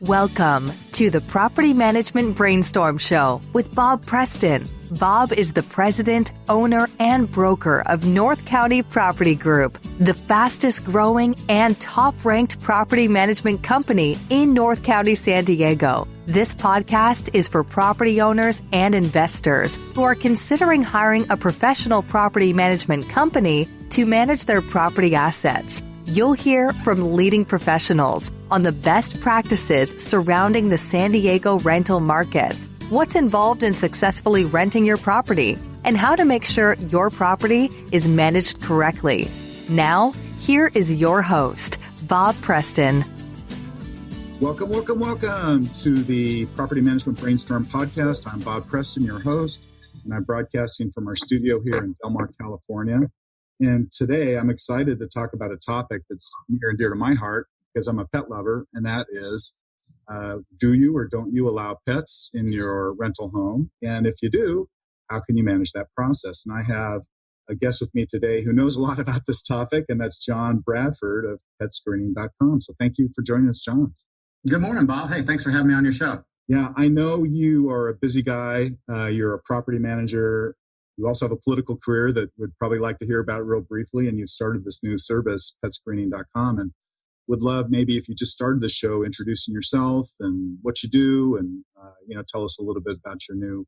Welcome to the Property Management Brainstorm Show with Bob Preston. Bob is the president, owner, and broker of North County Property Group, the fastest growing and top-ranked property management company in North County, San Diego. This podcast is for property owners and investors who are considering hiring a professional property management company to manage their property assets. You'll hear from leading professionals on the best practices surrounding the San Diego rental market, what's involved in successfully renting your property, and how to make sure your property is managed correctly. Now, here is your host, Bob Preston. Welcome to the Property Management Brainstorm podcast. I'm Bob Preston, your host, and I'm broadcasting from our studio here in Del Mar, California. And today I'm excited to talk about a topic that's near and dear to my heart because I'm a pet lover, and that is, do you or don't you allow pets in your rental home? And if you do, how can you manage that process? And I have a guest with me today who knows a lot about this topic, and that's John Bradford of Petscreening-com. So thank you for joining us, John. Good morning, Bob. Hey, thanks for having me on your show. Yeah, I know you are a busy guy. You're a property manager. You also have a political career that would probably like to hear about real briefly, and you've started this new service, Petscreening.com, and would love maybe if you just started the show introducing yourself and what you do, and tell us a little bit about your new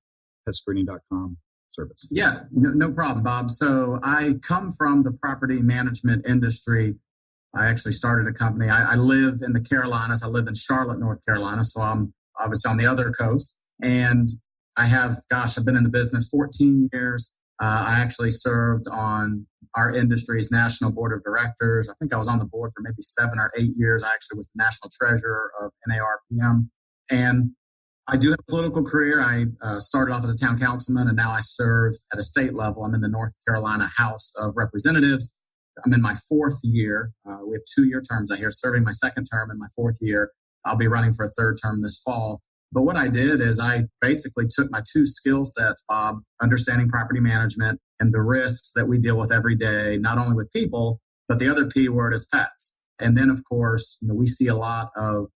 Petscreening.com service. Yeah, no problem, Bob. So I come from the property management industry. I actually started a company. I live in the Carolinas. I live in Charlotte, North Carolina, so I'm obviously on the other coast, and I've been in the business 14 years. I actually served on our industry's national board of directors. I think I was on the board for maybe 7 or 8 years. I actually was the national treasurer of NARPM. And I do have a political career. I started off as a town councilman, and now I serve at a state level. I'm in the North Carolina House of Representatives. I'm in my 4th year. We have 2-year terms. I'm here serving my 2nd term in my 4th year. I'll be running for a 3rd term this fall. But what I did is I basically took my 2 skill sets, Bob, understanding property management and the risks that we deal with every day, not only with people, but the other P word is pets. And then, of course, we see a lot of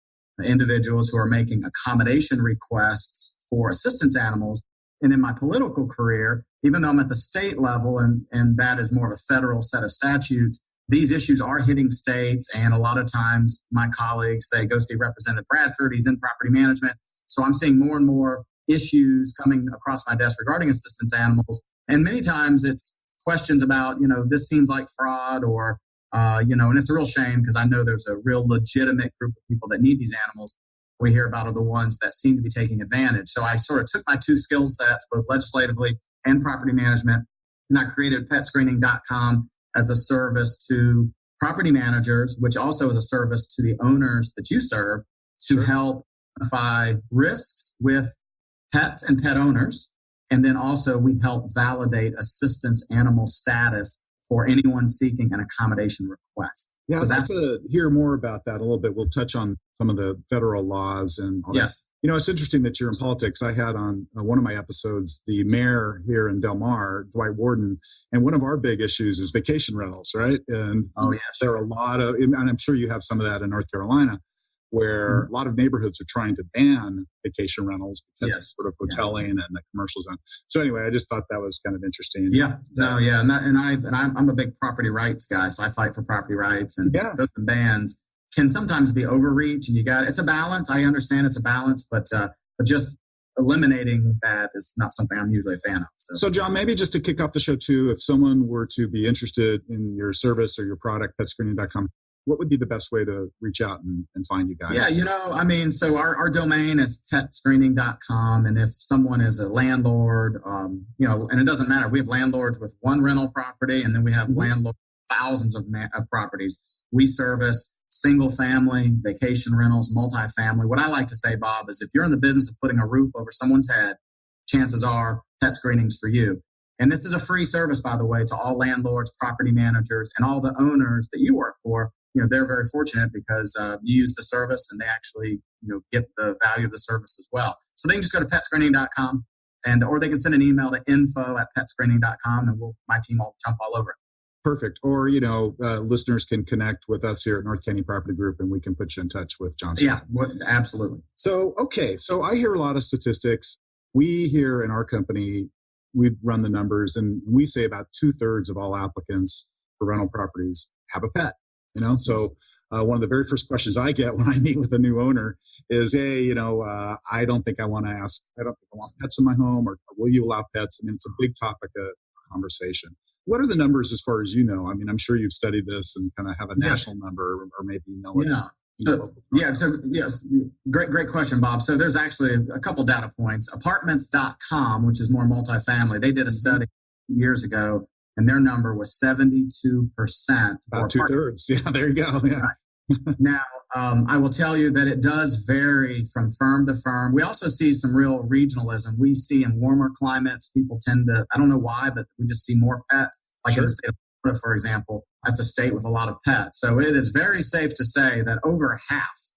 individuals who are making accommodation requests for assistance animals. And in my political career, even though I'm at the state level and that is more of a federal set of statutes, these issues are hitting states. And a lot of times my colleagues say, go see Representative Bradford. He's in property management. So I'm seeing more and more issues coming across my desk regarding assistance animals. And many times it's questions about, this seems like fraud or, and it's a real shame because I know there's a real legitimate group of people that need these animals. We hear about are the ones that seem to be taking advantage. So I sort of took my 2 skill sets, both legislatively and property management, and I created Petscreening.com as a service to property managers, which also is a service to the owners that you serve to help identify risks with pets and pet owners. And then also we help validate assistance animal status for anyone seeking an accommodation request. Yeah, I'd like to hear more about that a little bit. We'll touch on some of the federal laws and all yes. that. It's interesting that you're in politics. I had on one of my episodes the mayor here in Del Mar, Dwight Warden, and one of our big issues is vacation rentals, right? And there are a lot of, and I'm sure you have some of that in North Carolina, where a lot of neighborhoods are trying to ban vacation rentals because of sort of hoteling and the commercial zone. So anyway, I just thought that was kind of interesting. I'm a big property rights guy, so I fight for property rights, and those bans can sometimes be overreach, and it's a balance. I understand it's a balance, but just eliminating that is not something I'm usually a fan of. So John, maybe just to kick off the show too, if someone were to be interested in your service or your product, Petscreening.com, what would be the best way to reach out and find you guys? Yeah, so our domain is Petscreening.com. And if someone is a landlord, and it doesn't matter. We have landlords with 1 rental property, and then we have landlords with thousands of properties. We service single family, vacation rentals, multifamily. What I like to say, Bob, is if you're in the business of putting a roof over someone's head, chances are Pet Screening's for you. And this is a free service, by the way, to all landlords, property managers, and all the owners that you work for. They're very fortunate because you use the service and they actually, get the value of the service as well. So they can just go to Petscreening.com or they can send an email to info@Petscreening.com and my team will jump all over it. Perfect. Or, listeners can connect with us here at North County Property Group and we can put you in touch with Johnson. Yeah, absolutely. So I hear a lot of statistics. We here in our company, we've run the numbers and we say about 2/3 of all applicants for rental properties have a pet, So one of the very first questions I get when I meet with a new owner is, hey, I don't think I want pets in my home, or will you allow pets? I mean, it's a big topic of conversation. What are the numbers as far as you know? I mean, I'm sure you've studied this and kind of have a national number, or maybe it's. Yes, great question, Bob. So there's actually a couple data points. Apartments.com, which is more multifamily, they did a study years ago, and their number was 72%. About 2/3. Yeah, there you go. Yeah. Right. Now, I will tell you that it does vary from firm to firm. We also see some real regionalism. We see in warmer climates, people tend to, I don't know why, but we just see more pets. Like in the state of Florida, for example, that's a state with a lot of pets. So it is very safe to say that over half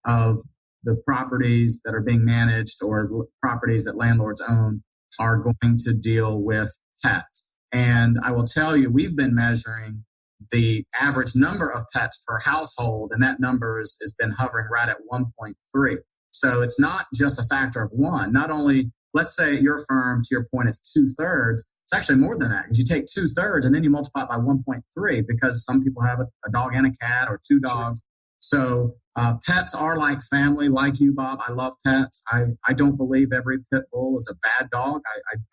of the properties that are being managed or properties that landlords own are going to deal with pets. And I will tell you, we've been measuring the average number of pets per household, and that number has been hovering right at 1.3. So it's not just a factor of one. Not only, let's say at your firm, to your point, it's 2/3. It's actually more than that, because you take 2/3 and then you multiply it by 1.3, because some people have a dog and a cat or two dogs. So pets are like family, like you, Bob. I love pets. I don't believe every pit bull is a bad dog.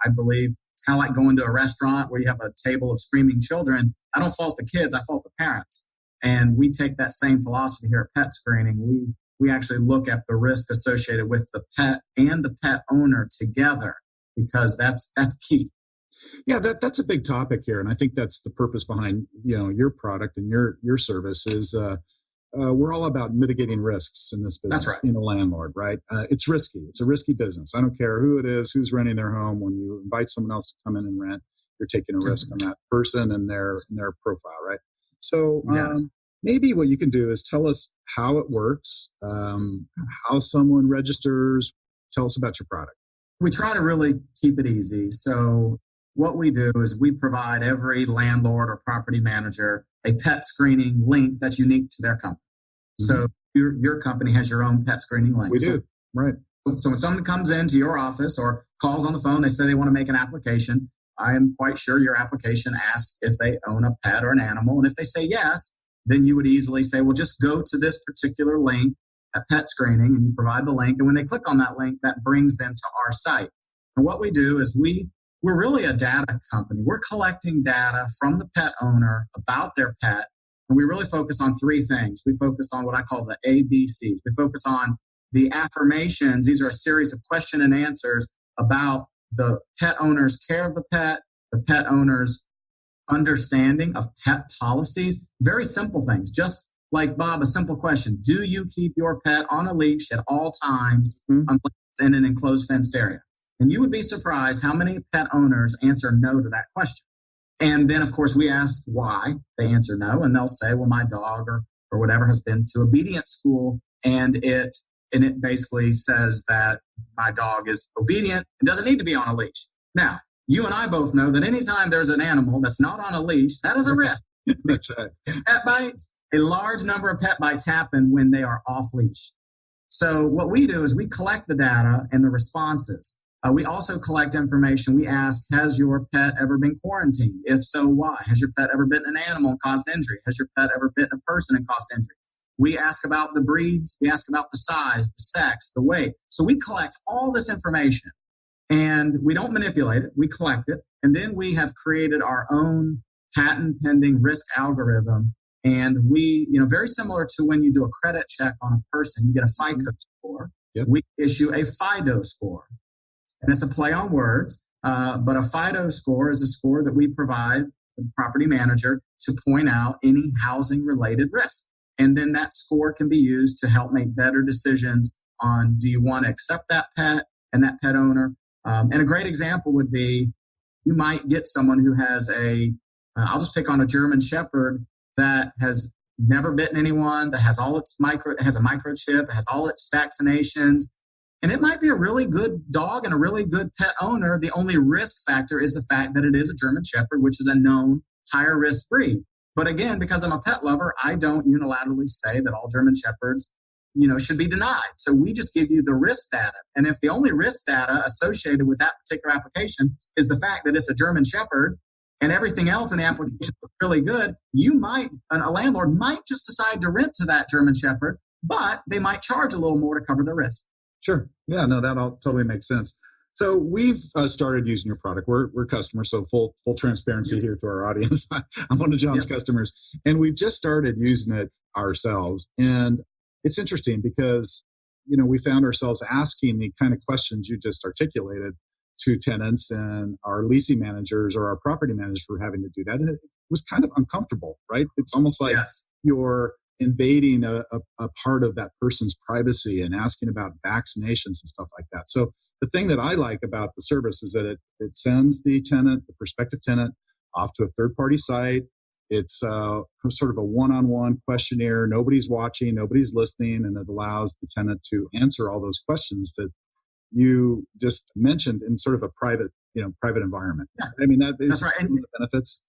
I believe it's kind of like going to a restaurant where you have a table of screaming children. I don't fault the kids. I fault the parents. And we take that same philosophy here at Pet Screening. We actually look at the risk associated with the pet and the pet owner together, because that's key. Yeah, that's a big topic here, and I think that's the purpose behind your product and your service is we're all about mitigating risks in this business. That's right. Being a landlord, right? It's risky. It's a risky business. I don't care who it is, who's renting their home. When you invite someone else to come in and rent, you're taking a risk on that person and their profile, right? So maybe what you can do is tell us how it works, how someone registers. Tell us about your product. We try to really keep it easy. So what we do is we provide every landlord or property manager a pet screening link that's unique to their company. Mm-hmm. So your company has your own pet screening link. We do, right. So when someone comes into your office or calls on the phone, they say they want to make an application. I am quite sure your application asks if they own a pet or an animal. And if they say yes, then you would easily say, well, just go to this particular link at Pet Screening, and you provide the link. And when they click on that link, that brings them to our site. And what we do is we're really a data company. We're collecting data from the pet owner about their pet, and we really focus on three things. We focus on what I call the ABCs. We focus on the affirmations. These are a series of question and answers about the pet owner's care of the pet owner's understanding of pet policies. Very simple things, just like, Bob, a simple question. Do you keep your pet on a leash at all times unless it's in an enclosed fenced area? And you would be surprised how many pet owners answer no to that question. And then, of course, we ask why they answer no, and they'll say, well, my dog or whatever has been to obedience school, and it basically says that my dog is obedient and doesn't need to be on a leash. Now, you and I both know that anytime there's an animal that's not on a leash, that is a risk. That's right. Pet bites, a large number of pet bites happen when they are off leash. So what we do is we collect the data and the responses. We also collect information. We ask, has your pet ever been quarantined? If so, why? Has your pet ever bitten an animal and caused injury? Has your pet ever bitten a person and caused injury? We ask about the breeds. We ask about the size, the sex, the weight. So we collect all this information, and we don't manipulate it. We collect it. And then we have created our own patent pending risk algorithm. And we, very similar to when you do a credit check on a person, you get a FICO score. Yep. We issue a FIDO score. And it's a play on words, but a FIDO score is a score that we provide the property manager to point out any housing-related risk. And then that score can be used to help make better decisions on, do you want to accept that pet and that pet owner? And a great example would be, you might get someone who has I'll just pick on a German Shepherd that has never bitten anyone, that has has a microchip, has all its vaccinations. And it might be a really good dog and a really good pet owner. The only risk factor is the fact that it is a German Shepherd, which is a known higher risk breed. But again, because I'm a pet lover, I don't unilaterally say that all German Shepherds, should be denied. So we just give you the risk data. And if the only risk data associated with that particular application is the fact that it's a German Shepherd and everything else in the application is really good, a landlord might just decide to rent to that German Shepherd, but they might charge a little more to cover the risk. Sure. Yeah, no, that all totally makes sense. So we've started using your product. We're customers, so full transparency here to our audience. I'm one of John's customers, and we've just started using it ourselves. And it's interesting because, we found ourselves asking the kind of questions you just articulated to tenants, and our leasing managers or our property managers were having to do that. And it was kind of uncomfortable, right? It's almost like you're invading a part of that person's privacy and asking about vaccinations and stuff like that. So the thing that I like about the service is that it sends the prospective tenant, off to a third-party site. It's sort of a one-on-one questionnaire. Nobody's watching, nobody's listening, and it allows the tenant to answer all those questions that you just mentioned in sort of a private environment. Yeah. I mean, that's right. One of the benefits.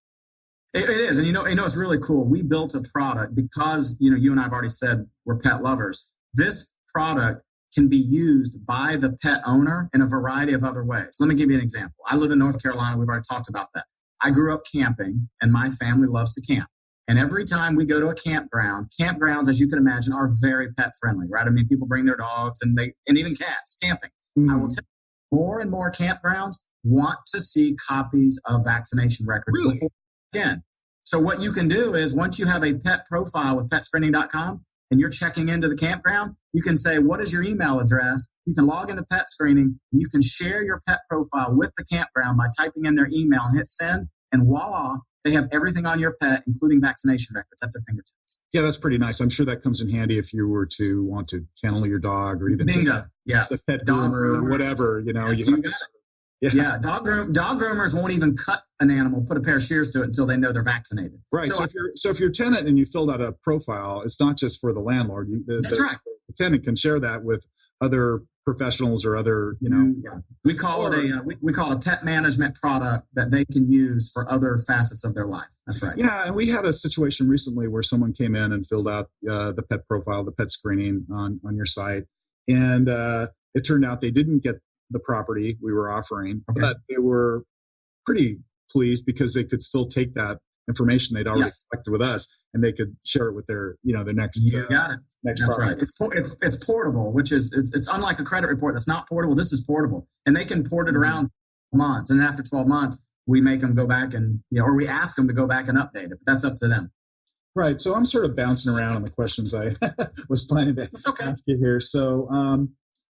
It is. And it's really cool. We built a product because, you and I have already said we're pet lovers. This product can be used by the pet owner in a variety of other ways. Let me give you an example. I live in North Carolina. We've already talked about that. I grew up camping, and my family loves to camp. And every time we go to a campgrounds, as you can imagine, are very pet friendly, right? I mean, people bring their dogs and even cats camping. Mm-hmm. I will tell you, more and more campgrounds want to see copies of vaccination records before again. So what you can do is once you have a pet profile with Petscreening.com and you're checking into the campground, you can say, what is your email address? You can log into Pet Screening. And you can share your pet profile with the campground by typing in their email and hit send. And voila, they have everything on your pet, including vaccination records at their fingertips. Yeah, that's pretty nice. I'm sure that comes in handy if you were to want to kennel your dog or even the pet groomer or whatever. Yeah, dog groomers won't even cut an animal, put a pair of shears to it until they know they're vaccinated. Right. So if you're a tenant and you filled out a profile, it's not just for the landlord. That's right. The tenant can share that with other professionals or other, We call it a pet management product that they can use for other facets of their life. That's right. Yeah, and we had a situation recently where someone came in and filled out the pet profile, the pet screening on your site, and it turned out they didn't get the property we were offering, but they were pretty pleased because they could still take that information they'd already collected with us, and they could share it with their, the next. You got it. Next that's property. Right. It's portable, which is it's unlike a credit report that's not portable. This is portable, and they can port it around for months, and then after 12 months, we make them go back and or we ask them to go back and update it. But that's up to them. Right. So I'm sort of bouncing around on the questions I was planning to ask you here. So.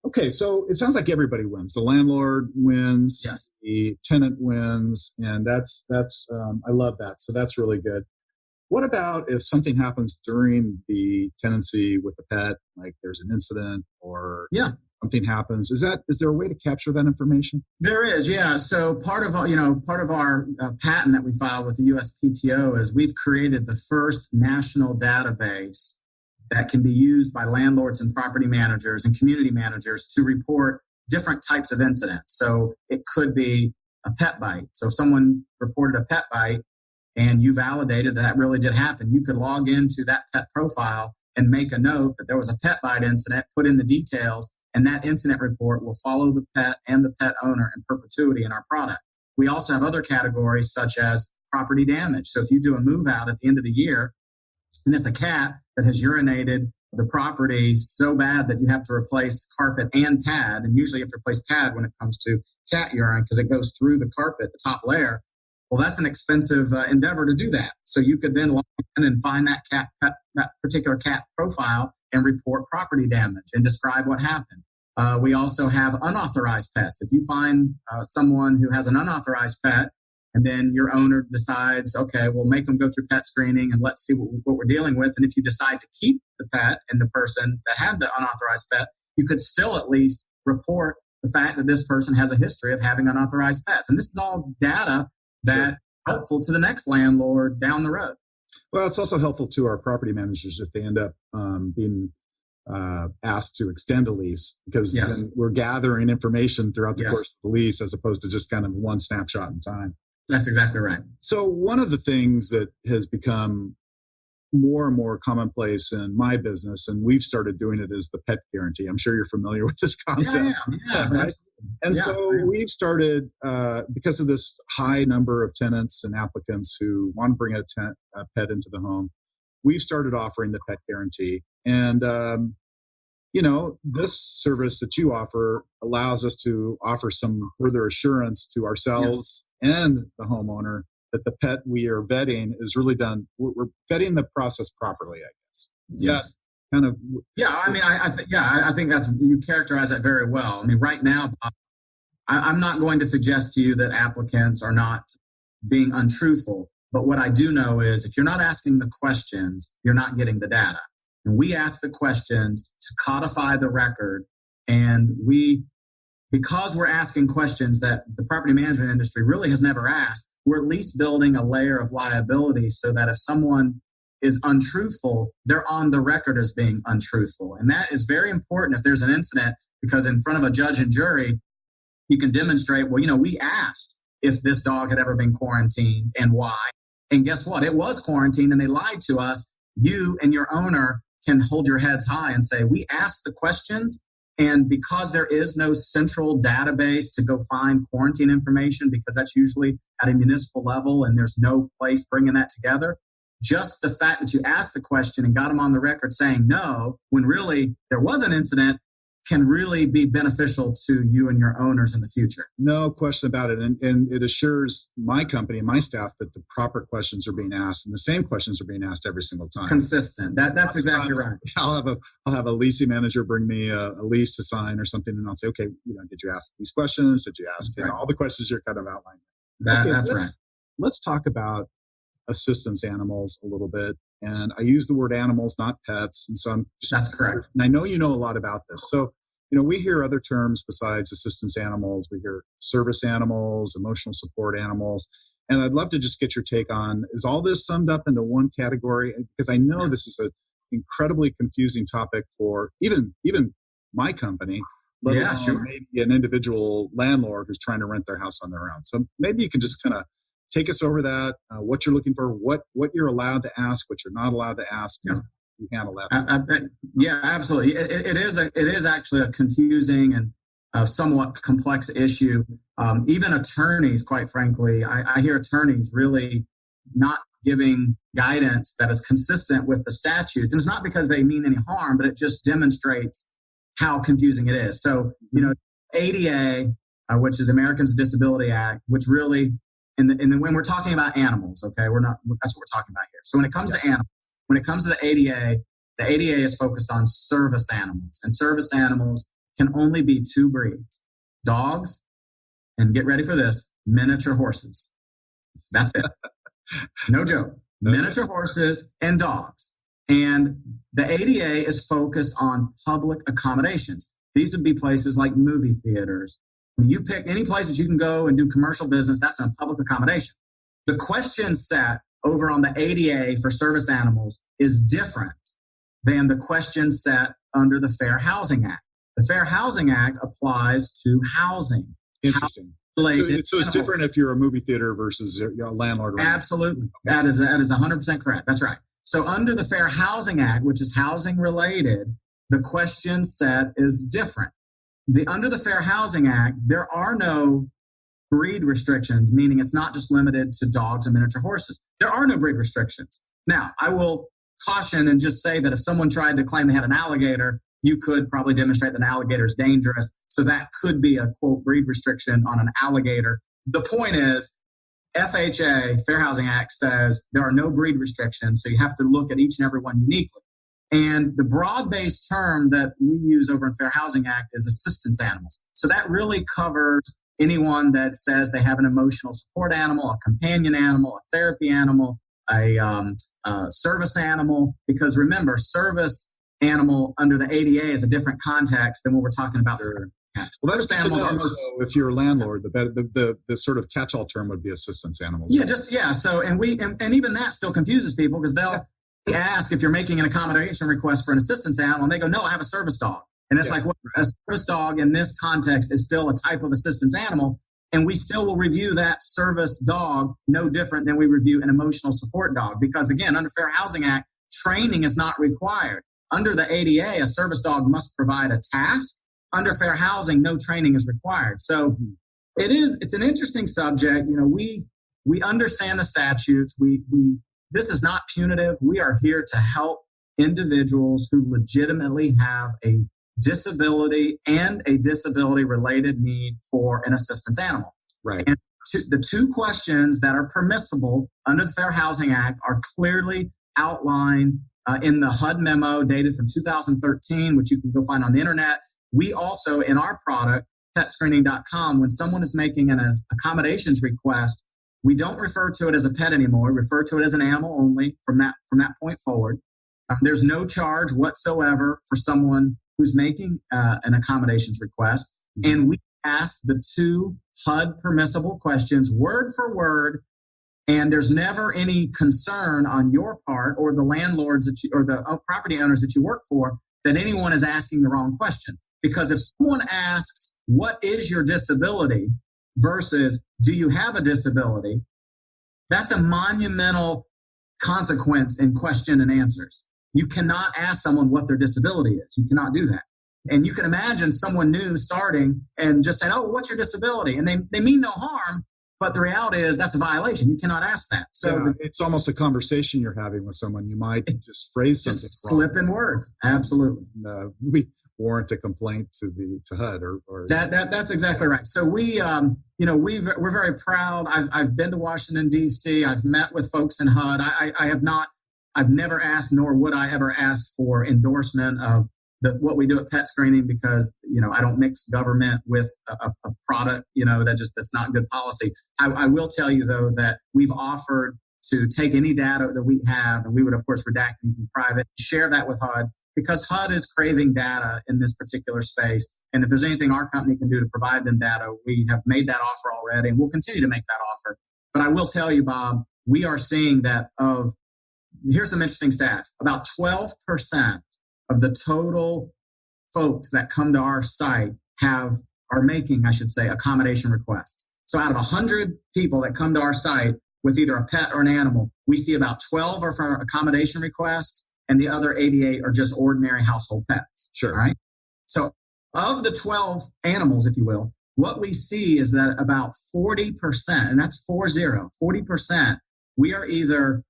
Okay, so it sounds like everybody wins. The landlord wins, the tenant wins, and that's I love that. So that's really good. What about if something happens during the tenancy with the pet, like there's an incident or something happens? Is there a way to capture that information? There is, yeah. So part of our patent that we filed with the USPTO is we've created the first national database that can be used by landlords and property managers and community managers to report different types of incidents. So it could be a pet bite. So if someone reported a pet bite and you validated that really did happen, you could log into that pet profile and make a note that there was a pet bite incident, put in the details, and that incident report will follow the pet and the pet owner in perpetuity in our product. We also have other categories such as property damage. So if you do a move out at the end of the year, and it's a cat that has urinated the property so bad that you have to replace carpet and pad, and usually you have to replace pad when it comes to cat urine because it goes through the carpet, the top layer. Well, that's an expensive endeavor to do that. So you could then log in and find that particular cat profile and report property damage and describe what happened. We also have unauthorized pests. If you find someone who has an unauthorized pet, and then your owner decides, okay, we'll make them go through pet screening and let's see what we're dealing with. And if you decide to keep the pet and the person that had the unauthorized pet, you could still at least report the fact that this person has a history of having unauthorized pets. And this is all data that's helpful to the next landlord down the road. Well, it's also helpful to our property managers if they end up being asked to extend a lease, because then we're gathering information throughout the course of the lease as opposed to just kind of one snapshot in time. That's exactly right. So one of the things that has become more and more commonplace in my business, and we've started doing it, is the pet guarantee. I'm sure you're familiar with this concept. Yeah, right? And so we've started, because of this high number of tenants and applicants who want to bring a pet into the home, we've started offering the pet guarantee. And, this service that you offer allows us to offer some further assurance to ourselves and the homeowner that the pet we are vetting is really done. We're vetting the process properly, I guess. Yes. Kind of. Yeah. I mean, I think you characterize that very well. I mean, right now, I'm not going to suggest to you that applicants are not being untruthful. But what I do know is if you're not asking the questions, you're not getting the data. And we ask the questions to codify the record. And because we're asking questions that the property management industry really has never asked, we're at least building a layer of liability so that if someone is untruthful, they're on the record as being untruthful. And that is very important if there's an incident, because in front of a judge and jury, you can demonstrate, we asked if this dog had ever been quarantined and why. And guess what? It was quarantined and they lied to us. You and your owner can hold your heads high and say, we asked the questions. And because there is no central database to go find quarantine information, because that's usually at a municipal level and there's no place bringing that together, just the fact that you asked the question and got them on the record saying no, when really there was an incident, can really be beneficial to you and your owners in the future. No question about it. And it assures my company and my staff that the proper questions are being asked and the same questions are being asked every single time. It's consistent. That's exactly right. I'll have a leasing manager bring me a lease to sign or something, and I'll say, okay, did you ask these questions? Did you ask all the questions you're kind of outlining? That's right. Let's talk about assistance animals a little bit. And I use the word animals, not pets. And so that's correct. And I know you know a lot about this. So, we hear other terms besides assistance animals. We hear service animals, emotional support animals. And I'd love to just get your take on, is all this summed up into one category? Because I know this is an incredibly confusing topic for even my company, let alone maybe an individual landlord who's trying to rent their house on their own. So maybe you can just kind of take us over that, what you're looking for, what you're allowed to ask, what you're not allowed to ask. Yeah. You handle that. Yeah, absolutely. It is actually a confusing and somewhat complex issue. Even attorneys, quite frankly, I hear attorneys really not giving guidance that is consistent with the statutes. And it's not because they mean any harm, but it just demonstrates how confusing it is. So, ADA, which is the Americans with Disability Act, which really, and when we're talking about animals, okay, that's what we're talking about here. So when it comes to animals, when it comes to the ADA is focused on service animals. And service animals can only be two breeds: dogs, and get ready for this, miniature horses. That's it. No joke. Miniature horses and dogs. And the ADA is focused on public accommodations. These would be places like movie theaters. When you pick any place that you can go and do commercial business, that's a public accommodation. The question set over on the ADA for service animals is different than the question set under the Fair Housing Act. The Fair Housing Act applies to housing. Interesting. So it's different if you're a movie theater versus a landlord. Absolutely. That is 100% correct. That's right. So under the Fair Housing Act, which is housing related, the question set is different. Under the Fair Housing Act, there are no breed restrictions, meaning it's not just limited to dogs and miniature horses. There are no breed restrictions. Now, I will caution and just say that if someone tried to claim they had an alligator, you could probably demonstrate that an alligator is dangerous. So that could be a, quote, breed restriction on an alligator. The point is, FHA, Fair Housing Act, says there are no breed restrictions, so you have to look at each and every one uniquely. And the broad-based term that we use over in Fair Housing Act is assistance animals. So that really covers anyone that says they have an emotional support animal, a companion animal, a therapy animal, a service animal. Because remember, service animal under the ADA is a different context than what we're talking about. Sure. Well, that's animals. So if you're a landlord, the sort of catch-all term would be assistance animals. Yeah, So and even that still confuses people because they'll ask if you're making an accommodation request for an assistance animal, and they go, "No, I have a service dog." And it's like, well, a service dog in this context is still a type of assistance animal. And we still will review that service dog no different than we review an emotional support dog. Because again, under Fair Housing Act, training is not required. Under the ADA, a service dog must provide a task. Under fair housing, no training is required. So it's an interesting subject. We understand the statutes. This is not punitive. We are here to help individuals who legitimately have a disability and a disability-related need for an assistance animal. Right. And the two questions that are permissible under the Fair Housing Act are clearly outlined in the HUD memo dated from 2013, which you can go find on the internet. We also, in our product, Petscreening-com, when someone is making an accommodations request, we don't refer to it as a pet anymore. We refer to it as an animal only from that point forward. There's no charge whatsoever for someone who's making an accommodations request. And we ask the two HUD permissible questions word for word, and there's never any concern on your part or the landlords or the property owners that you work for that anyone is asking the wrong question. Because if someone asks, what is your disability versus do you have a disability, that's a monumental consequence in question and answers. You cannot ask someone what their disability is. You cannot do that. And you can imagine someone new starting and just saying, oh, what's your disability? And they mean no harm, but the reality is that's a violation. You cannot ask that. So it's almost a conversation you're having with someone. You might just phrase something just slip in words. Absolutely. We warrant a complaint to HUD or that's exactly right. So we're very proud. I've been to Washington D.C. I've met with folks in HUD. I've never asked, nor would I ever ask for endorsement of what we do at Pet Screening because I don't mix government with a product that's not good policy. I will tell you though that we've offered to take any data that we have, and we would of course redact anything private, share that with HUD. Because HUD is craving data in this particular space. And if there's anything our company can do to provide them data, we have made that offer already and we'll continue to make that offer. But I will tell you, Bob, we are seeing that here's some interesting stats. About 12% of the total folks that come to our site are making accommodation requests. So out of 100 people that come to our site with either a pet or an animal, we see about 12 are for accommodation requests, and the other 88 are just ordinary household pets. Sure. All right. So of the 12 animals, if you will, what we see is that about 40%, and that's 40%, we are either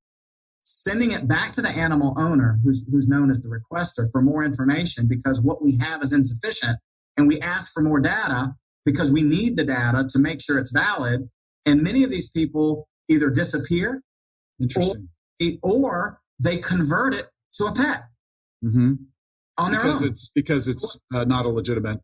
sending it back to the animal owner, who's known as the requester, for more information because what we have is insufficient, and we ask for more data because we need the data to make sure it's valid. And many of these people either disappear or they convert it to a pet on their own. Because it's not a legitimate.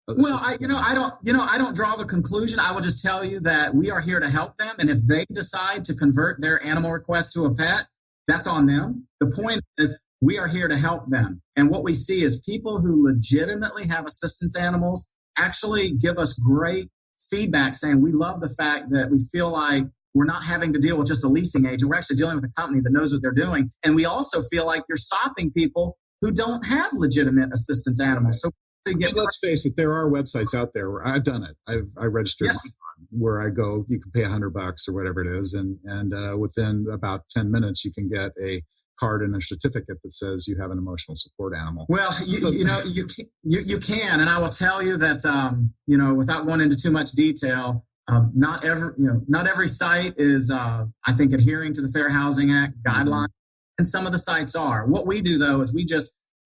Well, I don't draw the conclusion. I will just tell you that we are here to help them, and if they decide to convert their animal request to a pet, that's on them. The point is, we are here to help them, and what we see is people who legitimately have assistance animals actually give us great feedback, saying we love the fact that we feel like we're not having to deal with just a leasing agent. We're actually dealing with a company that knows what they're doing. And we also feel like you're stopping people who don't have legitimate assistance animals. So let's face it, there are websites out there where I've done it. I registered where I go, you can pay $100 or whatever it is. And within about 10 minutes, you can get a card and a certificate that says you have an emotional support animal. Well, you can. And I will tell you that, without going into too much detail, not every site is, I think, adhering to the Fair Housing Act guidelines, and some of the sites are. What we do, though, is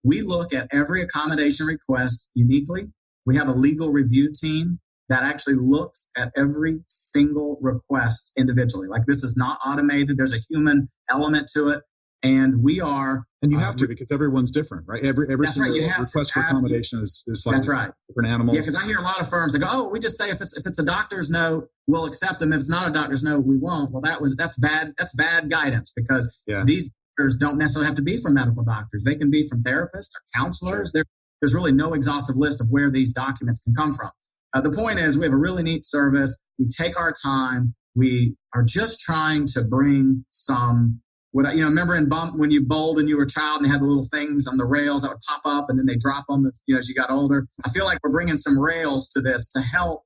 we look at every accommodation request uniquely. We have a legal review team that actually looks at every single request individually. Like, this is not automated. There's a human element to it. And we are... And you have to, because everyone's different, right? Every single request for accommodation is like that's right. different animals. Yeah, because I hear a lot of firms that go, oh, we just say if it's a doctor's note, we'll accept them. If it's not a doctor's note, we won't. Well, that's bad guidance, because these doctors don't necessarily have to be from medical doctors. They can be from therapists or counselors. Sure. There's really no exhaustive list of where these documents can come from. The point is, we have a really neat service. We take our time. We are just trying to bring some... remember in Bump when you bowled when you were a child and they had the little things on the rails that would pop up and then they drop them as you got older? I feel like we're bringing some rails to this to help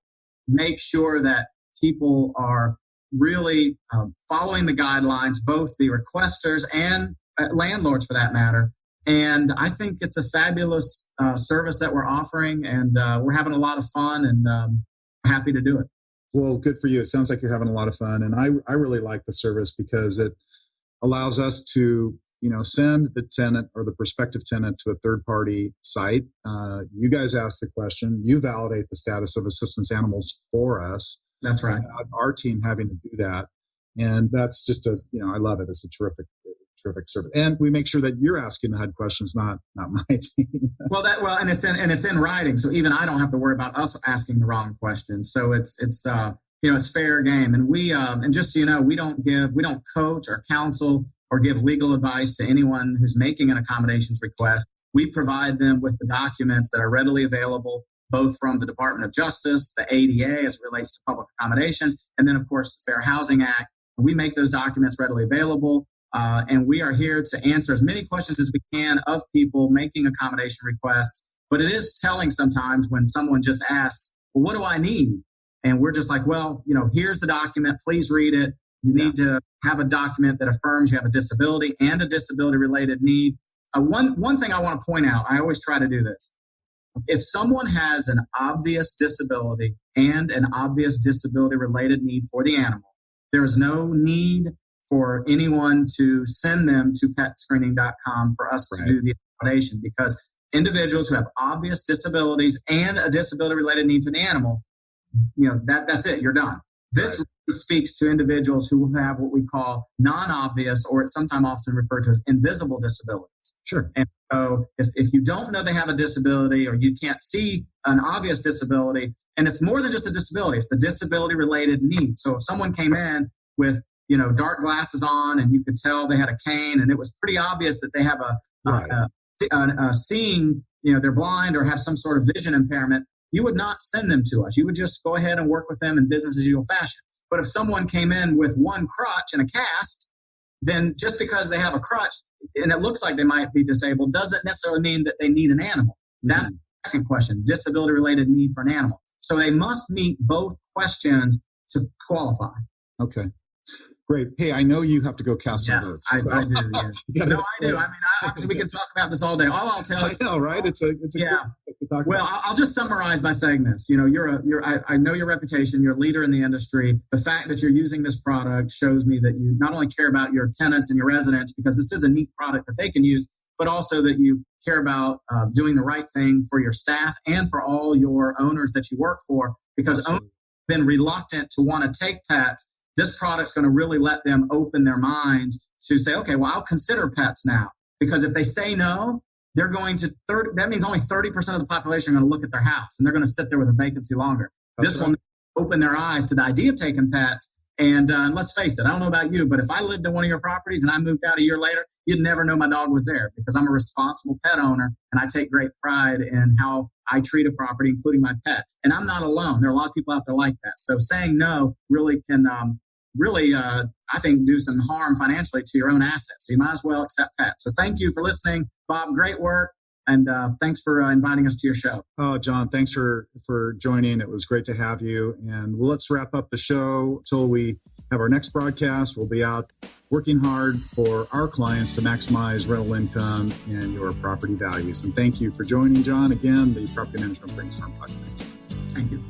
make sure that people are really following the guidelines, both the requesters and landlords for that matter. And I think it's a fabulous service that we're offering, and we're having a lot of fun, and happy to do it. Well, good for you. It sounds like you're having a lot of fun. And I really like the service because it allows us to, send the tenant or the prospective tenant to a third-party site. You guys ask the question. You validate the status of assistance animals for us. That's right. Our team having to do that. And that's just I love it. It's a terrific service. And we make sure that you're asking the HUD questions, not my team. and it's in writing. So even I don't have to worry about us asking the wrong questions. So it's fair game. And we, and just so you know, we don't coach or counsel or give legal advice to anyone who's making an accommodations request. We provide them with the documents that are readily available, both from the Department of Justice, the ADA as it relates to public accommodations, and then, of course, the Fair Housing Act. We make those documents readily available, and we are here to answer as many questions as we can of people making accommodation requests. But it is telling sometimes when someone just asks, well, what do I need? And we're just like, well, here's the document. Please read it. You need to have a document that affirms you have a disability and a disability-related need. One thing I want to point out, I always try to do this. If someone has an obvious disability and an obvious disability-related need for the animal, there is no need for anyone to send them to Petscreening-com for us to do the accommodation, because individuals who have obvious disabilities and a disability-related need for the animal, that's it. You're done. This speaks to individuals who have what we call non-obvious, or it's sometimes often referred to as invisible disabilities. Sure. And so if you don't know they have a disability, or you can't see an obvious disability, and it's more than just a disability, it's the disability-related need. So if someone came in with, dark glasses on, and you could tell they had a cane, and it was pretty obvious that they have a seeing, they're blind or have some sort of vision impairment, you would not send them to us. You would just go ahead and work with them in business as usual fashion. But if someone came in with one crutch and a cast, then just because they have a crutch and it looks like they might be disabled doesn't necessarily mean that they need an animal. That's the second question, disability-related need for an animal. So they must meet both questions to qualify. Okay. Great. Hey, I know you have to go cast some votes. Yes, I do. Yeah. No, I do. I mean, obviously we can talk about this all day. All I'll tell you. I know, right? It's a Well, I'll just summarize by saying this. I know your reputation. You're a leader in the industry. The fact that you're using this product shows me that you not only care about your tenants and your residents, because this is a neat product that they can use, but also that you care about doing the right thing for your staff and for all your owners that you work for, because owners have been reluctant to want to take pets. This product's going to really let them open their minds to say, okay, well, I'll consider pets now. Because if they say no, they're going to, that means only 30% of the population are going to look at their house, and they're going to sit there with a vacancy longer. This will open their eyes to the idea of taking pets. And let's face it, I don't know about you, but if I lived in one of your properties and I moved out a year later, you'd never know my dog was there, because I'm a responsible pet owner and I take great pride in how I treat a property, including my pet. And I'm not alone. There are a lot of people out there like that. So saying no really can I think, do some harm financially to your own assets. So you might as well accept pets. So thank you for listening, Bob. Great work. And thanks for inviting us to your show. Oh, John, thanks for joining. It was great to have you. And let's wrap up the show until we have our next broadcast. We'll be out working hard for our clients to maximize rental income and your property values. And thank you for joining, John. Again, the Property Management Brainstorm Podcast. Thank you.